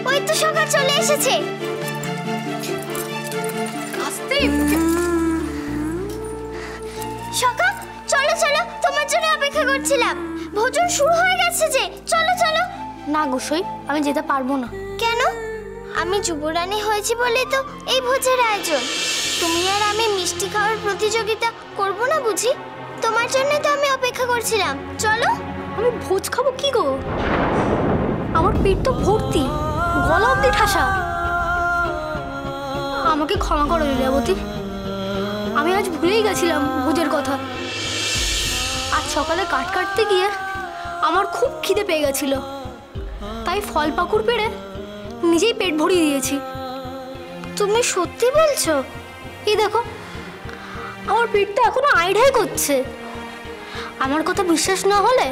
ওই তো সকাল চলে এসেছে। সকাল চলো চলো, তোমার জন্য অপেক্ষা করছিলাম। ভোজন শুরু হয়ে গেছে যে, চলো চলো। না গোসাই, আমি যেতে পারবো না। কেন? আমি যুবরানী হয়েছি বলে তো এই ভোজের আয়োজন। তুমি আর আমি মিষ্টি খাওয়ার প্রতিযোগিতা করব না বুঝি? তোমার জন্য তো আমি অপেক্ষা করছিলাম, চলো। আমি ভোজ খাবো কি গো? আমার পেট তো ভর্তি, গলা অব্দি ঠাসা। আমাকে ক্ষমা করো লীলাবতী, আমি আজ ভুলেই গেছিলাম ভোজের কথা। আজ সকালে কাঠ কাটতে গিয়ে আমার খুব খিদে পেয়ে গেছিল, তাই ফল পাকুড় পেড়ে নিজেই পেট ভরিয়ে দিয়েছি। তুমি সত্যি বলছো? এই দেখো, আমার পেটটা এখনো আইঢাই করছে। আমার কথা বিশ্বাস না হলে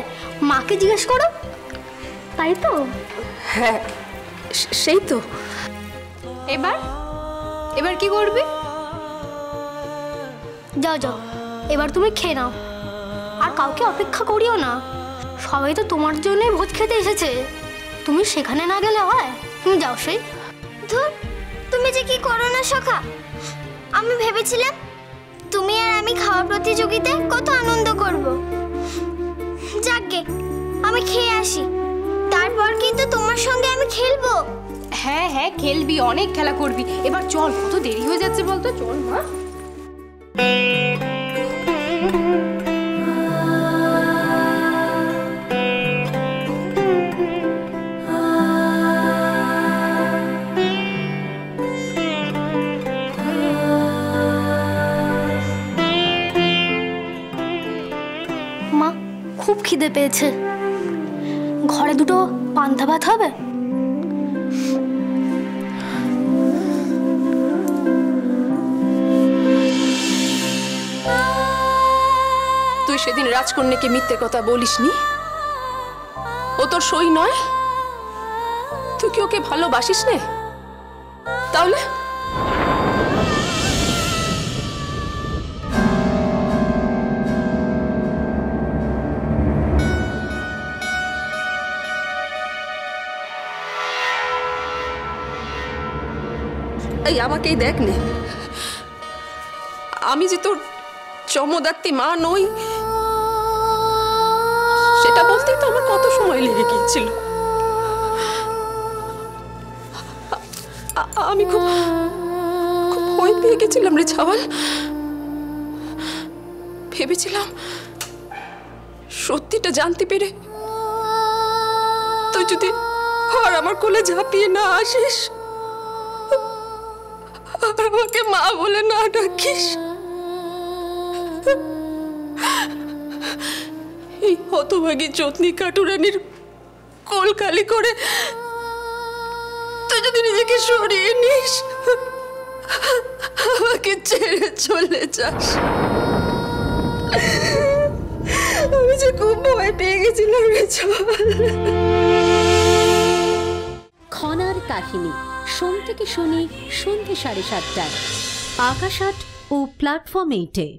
মাকে জিজ্ঞেস করো, তাই তো? হ্যাঁ, সেই তো। এবার কি করবি? যাও যাও, এবার তুমি খেয়ে নাও, আর কাউকে অপেক্ষা করিও না। সবাই তো তোমার জন্যই ভোজ খেতে এসেছে, তুমি সেখানে না গেলে হয়? তুমি যাও। সেই ধুর, তুমি যে কি করো না সখা। আমি ভেবেছিলাম তুমি আর আমি খাওয়া প্রতিযোগিতায় কত আনন্দ করব। যাকগে, আমি খেয়ে আসি, তারপর কিন্তু তোমার সঙ্গে আমি খেলবো। হ্যাঁ হ্যাঁ, খেলবি, অনেক খেলা করবি। এবার চল, কত দেরি হয়ে যাচ্ছে বলতো। চল মা। মা, খুব খিদে পেয়েছে, ঘরে দুটো পান্তা ভাত হবে? তুই সেদিন রাজকন্যাকে মিথ্যে কথা বলিসনি? ও তোর সই নয়? তুই কি ওকে ভালোবাসিস নে? তাহলে এই আমাকেই দেখ নে, আমি যে তোর চমদাক্তি মা নই সেটা বলতেই তো আমার কত সময় লেগে গিয়েছিল। আমি খুব খুব ভয় পেয়ে গেছিলাম রে ছাওয়াল। ভেবেছিলাম সত্যিটা জানতে পেরে তুই যদি আর আমার কোলে ঝাঁপিয়ে না আসিস, আমাকে মা বলে না ডাকিস, এই হতভাগী যত্নী কাটুরানির কোল খালি করে তুই যদি নিজেকে সরিয়ে নিস, আমাকে ছেড়ে চলে যাস, আমি যে খুব ভয় পেয়ে গেছিলাম রে ছাওয়াল। খনার কাহিনী, সোম থেকে শনি সন্ধ্যে 7:30টায় আকাশ আট ও প্ল্যাটফর্ম 8-এ।